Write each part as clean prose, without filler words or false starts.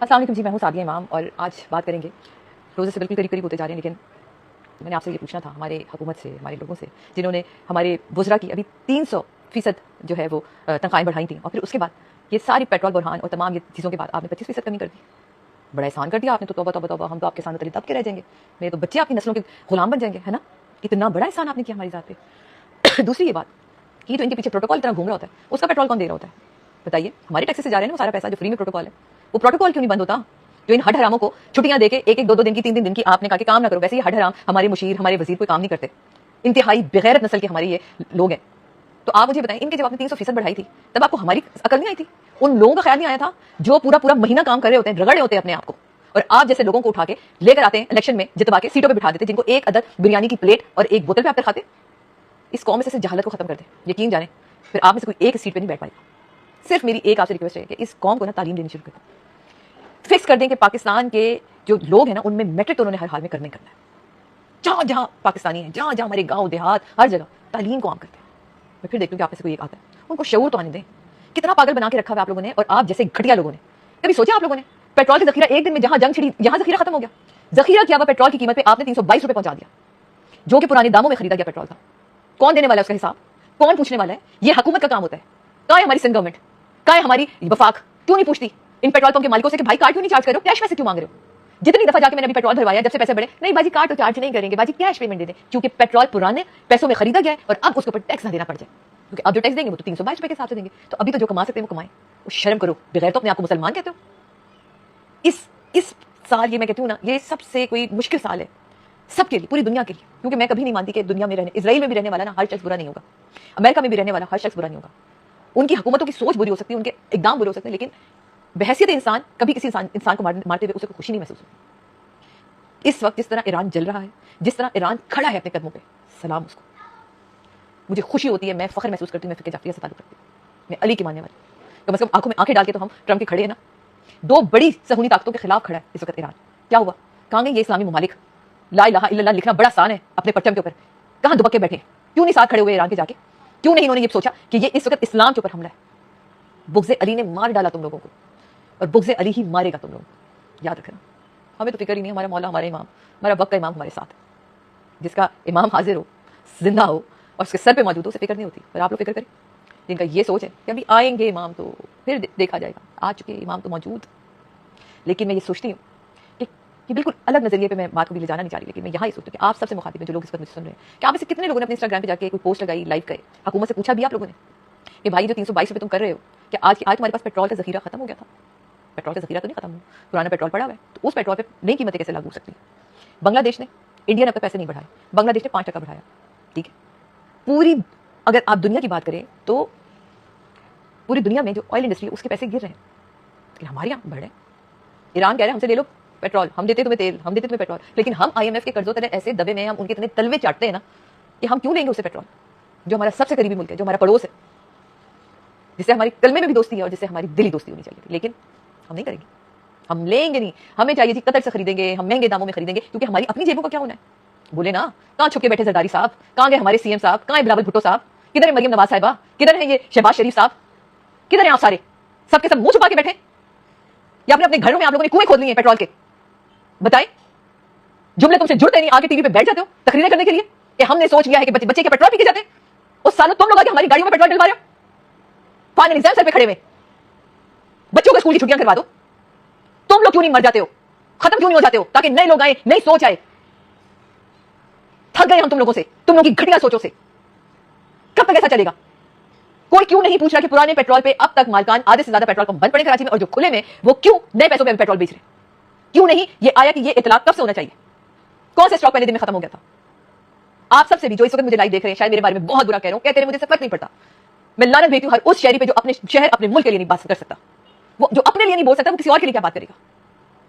السلام علیکم جی، میں ہوں سعدیہ امام اور آج بات کریں گے روزے سے بالکل قریب ہوتے جا رہے ہیں، لیکن میں نے آپ سے یہ پوچھنا تھا ہمارے حکومت سے، ہمارے لوگوں سے جنہوں نے ہمارے وزراء کی ابھی 300% جو ہے وہ تنخواہیں بڑھائی تھیں، اور پھر اس کے بعد یہ ساری پیٹرول بحران اور تمام یہ چیزوں کے بعد آپ نے 25% کمی کر دی. بڑا احسان کر دیا آپ نے، تو توبہ توبہ توبہ، ہم تو آپ کے سامنے تلی دب کے رہ جائیں گے، میرے تو بچے آپ کی نسلوں کے غلام بن جائیں گے، ہے نا. اتنا بڑا احسان آپ نے کیا ہماری ذات پہ. دوسری یہ بات کہ جو ان کے پیچھے پروٹوکول اتنا گھوم رہا ہوتا ہے، اس کا پیٹرول کون دے رہا ہوتا ہے بتائیے. ہمارے ٹیکس سے جا رہے ہیں نا وہ سارا پیسہ جو فری میں پروٹوکول ہے، وہ پروٹوکول کیوں نہیں بند ہوتا؟ جو ان ہڈ حراموں کو چھٹیاں دے کے ایک ایک دو دن کی 3 دن کی آپ نے کہا کہ کام نہ کرو، ویسے یہ ہڈ حرام ہمارے مشیر ہمارے وزیر کوئی کام نہیں کرتے، انتہائی بغیرت نسل کے ہمارے یہ لوگ ہیں. تو آپ مجھے بتائیں، ان کے جب آپ نے 300% بڑھائی تھی تب آپ کو ہماری عقل نہیں آئی تھی؟ ان لوگوں کا خیال نہیں آیا تھا جو پورا پورا مہینہ کام کر رہے ہوتے ہیں، رگڑ رہے ہوتے ہیں اپنے آپ کو، اور آپ جیسے لوگوں کو اٹھا کے لے کر آتے ہیں الیکشن میں جتوا کے سیٹوں پہ بٹھا دیتے، جن کو ایک عدد بریانی کی پلیٹ اور ایک بوتل پہ آپ کھاتے. اس قوم میں سے جہالت کو ختم کر دیں، یقین جانیں پھر آپ میں سے کوئی ایک سیٹ پہ نہیں بیٹھ پائے گا. صرف میری ایک آپ سے ریکویسٹ ہے کہ اس قوم کو نا تعلیم دینی شروع کر دیں. فکس کر دیں کہ پاکستان کے جو لوگ ہیں نا ان میں میٹرک تو انہوں نے ہر حال میں کرنا ہی کرنا ہے. جہاں جہاں پاکستانی ہیں، جہاں جہاں ہمارے گاؤں دیہات، ہر جگہ تعلیم کو عام کرتے ہیں. میں پھر دیکھ لوں کہ آپ میں سے کوئی ایک آتا ہے، ان کو شعور تو آنے دیں. کتنا پاگل بنا کے رکھا ہوا آپ لوگوں نے، اور آپ جیسے گھٹیا لوگوں نے. کبھی سوچا آپ لوگوں نے پیٹرول کا ذخیرہ ایک دن میں جہاں جنگ چھڑی یہاں ذخیرہ ختم ہو گیا. ذخیرہ کیا ہوا پیٹرول کی قیمت پہ آپ نے 322 روپے پہنچا دیا، جو کہ پرانے داموں میں خریدا گیا پیٹرول تھا. کون دینے والا ہے اس کا حساب؟ کون پوچھنے والا ہے؟ یہ حکومت کا کام ہوتا ہے. کہاں ہے ہماری سندھ گورنمنٹ؟ کہاں ہے ہماری وفاق؟ کیوں نہیں پوچھتی ان پیٹرول پمپ کے مالکوں سے کہ بھائی کارڈ کیوں نہیں چارج کرو، کیش پیسے کیوں مانگ رہے ہو؟ جتنی دفعہ جا کے میں نے ابھی پیٹرول بھروایا جب سے پیسے بڑھے، نہیں باجی کارڈ تو چارج نہیں کریں گے، باجی کیش پیمنٹ دے دیں، کیونکہ پیٹرول پرانے پیسوں میں خریدا گیا ہے اور اب اس کے اوپر ٹیکس نہ دینا پڑ جائے. کیونکہ اب جو ٹیکس دیں گے وہ تو 322 روپے کے حساب سے دیں گے، تو ابھی تو جو کما سکتے ہیں وہ کمائیں. وہ شرم کرو، بغیر تو اپنے آپ کو مسلمان کہتے ہو. اس سال یہ میں کہتی ہوں نا، یہ سب سے کوئی مشکل سال ہے سب کے لیے، پوری دنیا کے لیے. کیونکہ میں کبھی نہیں مانتی کہ دنیا میں رہنے، اسرائیل میں بھی رہنے والا نا ہر شخص برا نہیں ہوگا، امریکہ میں بھی رہنے والا ہر شخص برا نہیں ہوگا. ان کی حکومتوں کی سوچ بری ہو سکتی ہے، ان کے اقدام برے ہو سکتے ہیں، لیکن بحیثیت انسان کبھی کسی انسان کو مارتے ہوئے اسے کوئی خوشی نہیں محسوس ہوتی. اس وقت جس طرح ایران جل رہا ہے، جس طرح ایران کھڑا ہے اپنے قدموں پہ، سلام اس کو. مجھے خوشی ہوتی ہے، میں فخر محسوس کرتی ہوں، میں فقہ جعفریہ سے تعلق رکھتی ہوں، میں علی کی ماننے والی. کم از کم آنکھوں میں آنکھیں ڈال کے تو ہم ٹرمپ کے کھڑے ہیں نا. 2 بڑی صہیونی طاقتوں کے خلاف کھڑا ہے اس وقت ایران. کیا ہوا؟ کہاں گے یہ اسلامی ممالک؟ لا الہ الا اللہ لکھنا بڑا آسان ہے اپنے پرچم کے اوپر، کہاں دبک کے بیٹھے؟ کیوں نہیں ساتھ کھڑے ہوئے ایران کے جا کے؟ کیوں نہیں انہوں نے یہ سوچا کہ یہ اس وقت اسلام کے اوپر حملہ ہے؟ بغض علی نے مار ڈالا تم لوگوں کو، اور بغض علی ہی مارے گا تم لوگوں کو. یاد رکھنا، ہمیں تو فکر ہی نہیں. ہمارا مولا، ہمارا امام، ہمارا وقت کا امام ہمارے ساتھ، جس کا امام حاضر ہو، زندہ ہو اور اس کے سر پہ موجود ہو، اسے فکر نہیں ہوتی. اور آپ لوگ فکر کریں جن کا یہ سوچ ہے کہ ابھی آئیں گے امام تو پھر دیکھا جائے گا. آ چکے امام تو موجود. لیکن میں یہ سوچتی ہوں کہ بالکل الگ نظریے پہ میں بات کو بھی لے جانا نہیں چاہ رہی، لیکن میں یہاں یہ سوچتی ہوں کہ آپ سب سے مخاطب ہیں جو لوگ اس وقت مجھے سن رہے ہیں، کہ آپ سے کتنے لوگوں نے اپنے انسٹاگرام پہ جا کے کوئی پوسٹ لگائی، لائیو کرے، حکومت سے پوچھا بھی آپ لوگوں نے کہ بھائی جو 322 روپے تم کر رہے ہو، کہ آج تمہارے پاس پیٹرول کا ذخیرہ ختم ہو گیا تھا؟ پیٹرول کا ذخیرہ تو نہیں ختم ہوا، پرانا پیٹرول پڑا ہوا ہے، تو اس پیٹرول پہ نئی قیمتیں کیسے لاگو ہو سکتی ہیں؟ بنگلہ دیش نے، انڈیا نے اپنے پیسے نہیں بڑھائے، بنگلہ دیش نے 5% بڑھایا. ٹھیک ہے، پوری اگر آپ دنیا کی بات کریں تو پوری دنیا میں جو آئل انڈسٹری ہے اس کے پیسے گر رہے ہیں، لیکن ہمارے یہاں بڑھ رہے ہیں. ایران کہہ رہے ہیں ہم سے لے لو پیٹرول، ہم دیتے تمہیں تیل، ہم دیتے تمہیں پیٹرول، لیکن ہم IMF کے قرضوں تلے ایسے دبے میں، ہم ان کے اتنے تلوے چاٹتے ہیں نا کہ ہم کیوں لیں گے اسے پیٹرول، جو ہمارا سب سے قریبی ملک ہے، جو ہمارا پڑوس ہے، جس سے ہماری کلمے میں بھی دوستی ہے اور جس سے ہماری دلی دوستی ہونی چاہیے تھی. لیکن ہم نہیں کریں گے، ہم لیں گے نہیں. ہمیں چاہیے جی قطر سے خریدیں گے، ہم مہنگے داموں میں خریدیں گے، کیونکہ ہماری اپنی جیبوں کا کیا ہونا ہے. بولے نا، کہاں چھپ کے بیٹھے زرداری صاحب؟ کہاں گئے ہمارے CM صاحب؟ کہاں ہے بلاول بھٹو صاحب؟ کدھر ہے مریم نواز صاحبہ؟ کدھر ہے یہ شہباز شریف صاحب؟ کدھر ہیں آپ سارے؟ سب کے سب منہ چھپا کے بیٹھے، یا اپنے گھروں میں آپ لوگوں نے کنویں کھود لیے ہیں پیٹرول کے؟ بتائیں، جملے تم سے جڑتے نہیں، آگے ٹی وی پہ بیٹھ جاتے ہو تقریریں کرنے کے لیے کہ ہم نے سوچ لیا ہے کہ بچے کے پیٹرول پی کے جاتے ہیں. اس سالوں تم لوگ آگے ہماری گاڑیوں میں پیٹرول ڈلوا رہے ہو، فائنل ایگزام سر پہ کھڑے ہوئے، بچوں کو اسکول کی چھٹیاں کروا دو. تم لوگ کیوں نہیں مر جاتے ہو، ختم کیوں نہیں ہو جاتے ہو، تاکہ نئے لوگ آئیں، نئی سوچ آئے. تھک گئے ہم تم لوگوں سے، تم لوگوں کی گھٹیا سوچوں سے. کب تک ایسا چلے گا؟ کوئی کیوں نہیں پوچھ رہا کہ پرانے پیٹرول پہ اب تک مالکان آدھے سے زیادہ پیٹرول پمپ بند پڑے کراچی میں، اور جو کھلے میں وہ کیوں نئے پیسوں پہ پیٹرول بیچ رہے ہیں؟ کیوں نہیں یہ آیا کہ یہ اطلاق کب سے ہونا چاہیے؟ کون سے اسٹاک پہلے دن میں ختم ہو گیا تھا؟ آپ سب سے بھی جو اس وقت مجھے لائیو دیکھ رہے ہیں، شاید میرے بارے میں بہت برا کہہ رہا ہوں، کہتے ہیں مجھے سے فرق نہیں پڑتا. میں لعنت بھیجتی ہوں ہر اس شہری پہ جو اپنے شہر اپنے ملک کے لیے نہیں بات کر سکتا. وہ جو اپنے لیے نہیں بول سکتا وہ کسی اور کے لیے کیا بات کرے گا؟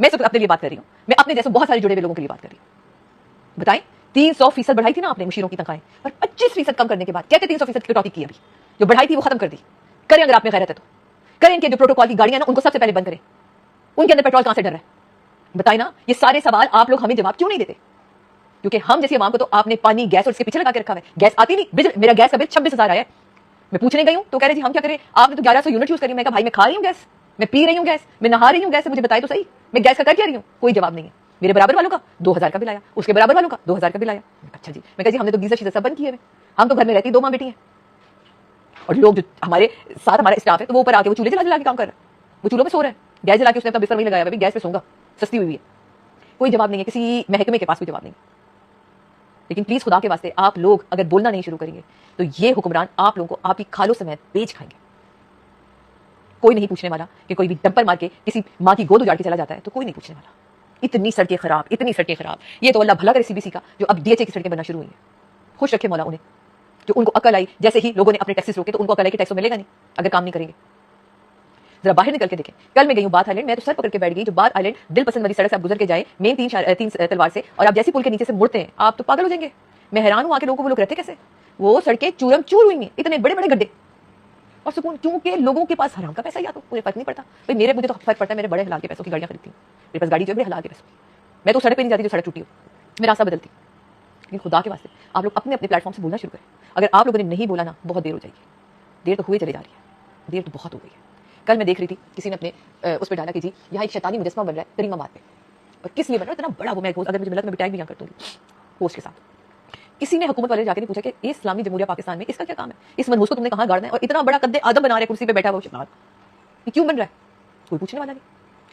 میں اس وقت اپنے لیے بات کر رہی ہوں، میں اپنے جیسے بہت سارے جڑے ہوئے لوگوں کے لیے بات کر رہی ہوں. بتائیں، 300% بڑھائی تھی نا آپ نے مشیروں کی تنخواہیں، اور 25% کم کرنے کے بعد کہتے 300% کٹوتی کی. ابھی جو بڑھائی تھی وہ ختم کر دی. کریں اگر آپ میں غیرت ہے تو کریں. ان کے جو پروٹوکول کی گاڑیاں نا ان کو سب سے پہلے بند کریں. ان کے اندر پیٹرول کہاں سے ڈر رہا ہے؟ بتائیں نا. یہ سارے سوال آپ لوگ ہمیں جواب کیوں نہیں دیتے؟ کیونکہ ہم جیسی عوام کو تو آپ نے پانی، گیس اور اس کے پیچھے لگا کے رکھا ہے. گیس آتی نہیں، میرا گیس کا بل 26,000 آیا ہے. میں پوچھنے گئی ہوں تو کہہ رہے جی ہم کیا کریں، آپ نے تو 1100 یونٹ یوز کری. میں کہا بھائی میں کھا رہی ہوں گیس، میں پی رہی ہوں گیس, میں نہا رہی ہوں گیس سے, مجھے بتائے تو صحیح میں گیس کا کر کیا رہی ہوں. کوئی جواب نہیں ہے. میرے برابر والوں کا 2000 کا بل آیا, اس کے برابر والوں کا 2000 کا بل آیا. اچھا جی, میں کہا جی ہم نے تو گیزر شیزر سب بند کیے ہوئے, ہم تو گھر میں رہتی 2 ماں بیٹی ہیں, اور لوگ جو ہمارے ساتھ ہمارا اسٹاف ہے تو وہ اوپر آ کے وہ چولہے جلا کے کام کر رہا ہے, وہ چولہوں پہ سو رہے ہیں, گیس جلا کے اس نے اپنا بستر وہیں لگایا ہوا ہے, گیس پہ سوؤں گا, سستی ہوئی ہے. کوئی جواب نہیں ہے, کسی محکمے کے پاس کوئی جواب نہیں. لیکن پلیز خدا کے واسطے آپ لوگ اگر بولنا نہیں شروع کریں گے تو یہ حکمران آپ لوگوں کو آپ کی کھالوں سمیت بیچ کھائیں گے. کوئی نہیں پوچھنے والا کہ کوئی بھی ڈمپر مار کے کسی ماں کی گود اجاڑ کے چلا جاتا ہے تو کوئی نہیں پوچھنے والا. اتنی سڑکیں خراب, اتنی سڑکیں خراب. یہ تو اللہ بھلا کرے سی بی سی کا جو اب ڈی ایچ اے کی سڑکیں بننا شروع ہوئی ہیں. خوش رکھے مولا انہیں, جو ان کو عقل آئی, جیسے ہی لوگوں نے اپنے ٹیکسز روکے تو ان کو عقل آئی کہ ٹیکس ملے گا نہیں اگر کام نہیں کریں گے. ذرا باہر نکل کے دیکھیں. کل میں گئی ہوں بات آئی لینڈ, میں تو سر پکڑ کے بیٹھ گئی. جو بات آئی لینڈ دل پسند والی سڑک سے آپ گزر کے جائیں مین 3 تلوار سے, اور آپ جیسی پل کے نیچے سے مڑتے ہیں آپ تو پاگل ہو جائیں گے. میں حیران ہوں آ کے لوگوں کو, وہ لوگ رہتے کیسے. وہ سڑکیں چورم چور ہوئی ہیں, اتنے بڑے بڑے گڈھے, اور سکون, کیونکہ لوگوں کے پاس حرام کا پیسہ, یا تو مجھے فرق نہیں پڑتا بھائی, مجھے تو فرق پڑتا ہے, میرے بڑے حلال کے پیسوں کی گاڑیاں خریدتی ہوں, میرے پاس گاڑی جو ہے بڑے حلال کے پیسوں کی. میں تو سڑک پہ نہیں جاتی جو سڑک ٹوٹی ہو, میں راستہ بدلتی. لیکن خدا کے واسطے آپ لوگ اپنے اپنے پلیٹ فارم سے بولنا شروع کریں. اگر آپ لوگوں نے نہیں بولا نا, بہت دیر ہو جائے گی. دیر تو ہوئے چلے جا رہی ہے, دیر تو بہت ہو گئی ہے. کل میں دیکھ رہی تھی کسی نے اپنے اس پہ ڈالا کہ جی یہاں ایک شیطانی مجسمہ بن رہا ہے کریم آباد پہ, اور کس لیے بن رہا ہے اتنا بڑا. وہ میں اگر مجھے ملا تو میں ٹیگ بھی یہاں کر دوں گی پوسٹ کے ساتھ. کسی نے حکومت والے جا کے نہیں پوچھا کہ یہ اسلامی جمہوریہ پاکستان میں اس کا کیا کام ہے, اس منحوس کو تم نے کہاں گاڑنا ہے, اور اتنا بڑا قد آدم بنا رہے کرسی پہ بیٹھا ہوا شیطان, یہ کیوں بن رہا ہے. کوئی پوچھنے والا نہیں,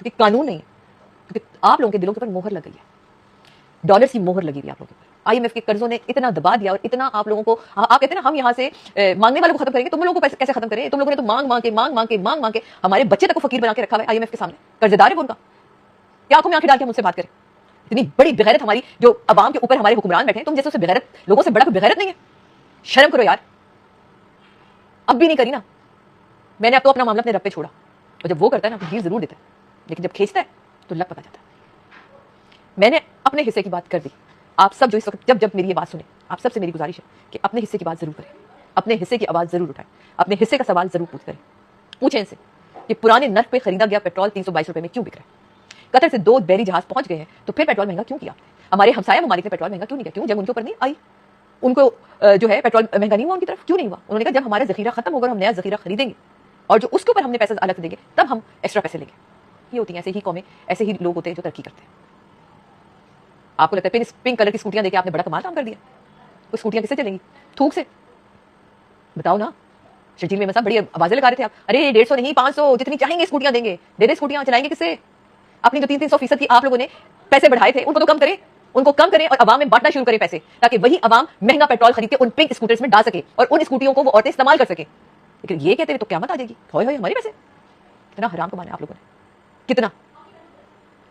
کیونکہ قانون نہیں ہے, کیونکہ آپ لوگوں کے دلوں کے اوپر مہر لگ گئی ہے, ڈالرز کی مہر لگی ہوئی آپ لوگوں کے اوپر. آئی ایم ایف کے قرضوں نے اتنا دبا دیا, اور اتنا آپ لوگوں کو, آپ کہتے ہیں نا ہم یہاں سے مانگنے والوں کو ختم کریں گے, تم لوگوں کو کیسے ختم کریں. تم لوگوں نے تو مانگ کے ہمارے بچے تک کو فقیر بنا کے رکھا ہے آئی ایم ایف کے سامنے. قرض دار ہے وہ ان کا, کیا آنکھوں میں آنکھیں ڈال کے مجھ سے بات کریں. اتنی بڑی بغیرت ہماری جو عوام کے اوپر ہمارے حکمران بیٹھے ہیں, تم جیسے اسے بغیرت لوگوں سے بڑا کوئی بغیرت نہیں ہے. شرم کرو یار. اب بھی نہیں کری نا. میں نے اب تو اپنا معاملہ اپنے رب پہ چھوڑا, اور جب وہ کرتا ہے نا تو گیر ضرور دیتا ہے, لیکن جب کھینچتا ہے تو لگ پتا جاتا ہے. میں نے اپنے حصے کی بات کر دی. آپ سب جو اس وقت جب میری یہ بات سنیں, آپ سب سے میری گزارش ہے کہ اپنے حصے کی بات ضرور کریں, اپنے حصے کی آواز ضرور اٹھائیں, اپنے حصے کا سوال ضرور پوچھیں ان سے کہ پرانے نرخ پہ خریدا گیا پیٹرول 322 روپے میں کیوں بک رہا ہے. قطر سے 2 بحری جہاز پہنچ گئے ہیں تو پھر پیٹرول مہنگا کیوں کیا. ہمارے ہمسایہ ممالک نے پیٹرول مہنگا کیوں نہیں کیا. کیوں, جب ان کے اوپر نہیں آئی, ان کو جو ہے پیٹرول مہنگا نہیں ہوا ان کی طرف, کیوں نہیں ہوا. انہوں نے کہا جب ہمارا ذخیرہ ختم ہوگا ہم نیا ذخیرہ خریدیں گے, اور جو اس کے اوپر ہم نے پیسے الگ سے دیں گے تب ہم ایکسٹرا پیسے لیں گے. یہ ہوتی ہیں ایسے ہی قومیں, ایسے ہی لوگ ہوتے ہیں جو ترقی کرتے ہیں. آپ کو لگتا ہے پنک کلر کی اسکوٹیاں دے کے آپ نے بڑا کمال کام کر دیا. وہ اسکوٹیاں کس سے چلیں گی, تھوک سے. بتاؤ نا, شرجیل میں سب بڑی آوازیں لگا رہے تھے آپ, ارے 150 نہیں 500 جتنی چاہیں گے اسکوٹیاں دیں گے. دے دے اسکوٹیاں, چلائیں گے کس سے. اپنی جو 300% کی آپ لوگوں نے پیسے بڑھائے تھے ان کو تو کم کریں, ان کو کم کریں اور عوام میں بانٹنا شروع کریں پیسے, تاکہ وہی عوام مہنگا پیٹرول خرید کے ان پنک اسکوٹرز میں ڈال سکے اور ان اسکوٹیوں کو وہ عورتیں استعمال کر سکیں. لیکن یہ کہتے ہیں تو قیامت آ جائے گی, ہوئے ہوئے ہمارے پیسے. اتنا حرام کمانا ہے آپ لوگوں نے, کتنا.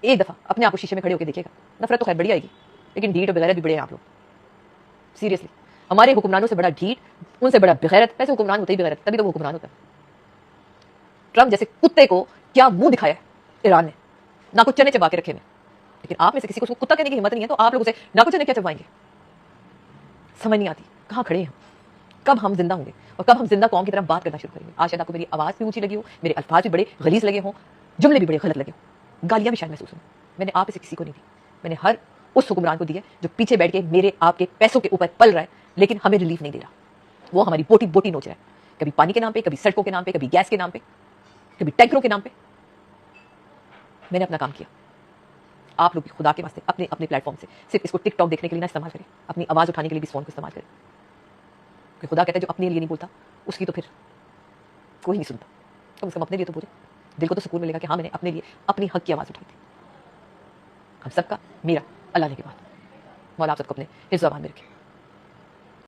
ایک دفعہ اپنے آپ کو شیشے میں کھڑے ہو کے دیکھیے گا. نفرت تو خیر بڑی آئے گی, لیکن ڈھیٹ اور بغیرت بھی بڑے ہیں آپ لوگ. سیریسلی, ہمارے حکمرانوں سے بڑا ڈھیٹ, ان سے بڑا بغیرت. ویسے حکمران ہوتے ہی بغیرت, تبھی تو وہ حکمران ہوتا ہے. ٹرمپ جیسے کتے کو کیا منہ دکھایا ہے ایران نے, نہ کچھ چنے چبا کے رکھے میں. لیکن آپ میں سے کسی کو کتا کہنے کی ہمت نہیں ہے, تو آپ لوگوں سے نہ کچھ چنے کیا چبائیں گے. سمجھ نہیں آتی کہاں کھڑے ہیں ہم, کب ہم زندہ ہوں گے, اور کب ہم زندہ قوم کی طرف بات کرنا شروع کریں گے. آج شاید آپ کو میری آواز بھی اونچی لگی ہو, میرے الفاظ بھی بڑے غلیظ لگے ہوں, جملے بھی بڑے غلط لگے ہوں, گالیاں بھی شاید محسوس ہوں. میں نے آپ سے کسی کو نہیں دی, میں نے ہر اس حکمران کو دی ہے جو پیچھے بیٹھ کے میرے آپ کے پیسوں کے اوپر پل رہا ہے, لیکن ہمیں ریلیف نہیں دے رہا. وہ ہماری بوٹی بوٹی نوچ رہا ہے, کبھی پانی کے نام پہ, کبھی سڑکوں کے نام پہ, کبھی گیس کے نام پہ, کبھی ٹینکروں کے نام پہ. میں نے اپنا کام کیا. آپ لوگ خدا کے واسطے اپنے اپنے پلیٹ فارم سے صرف اس کو ٹک ٹاک دیکھنے کے لیے نہ استعمال کریں, اپنی آواز اٹھانے کے لیے بھی اس فون کو استعمال کریں. کہ خدا کہتا ہے جو اپنے لیے نہیں بولتا اس کی تو پھر کوئی نہیں سنتا. کم سے کم اپنے لیے تو بولے, دل کو تو سکون ملے گا کہ ہاں میں نے اپنے لیے اپنی حق کی آواز اٹھائی تھی. ہم سب کا, میرا, اللہ نے کے بعد. مولا آپ سب کو اپنے حفظ و امان میں رکھے.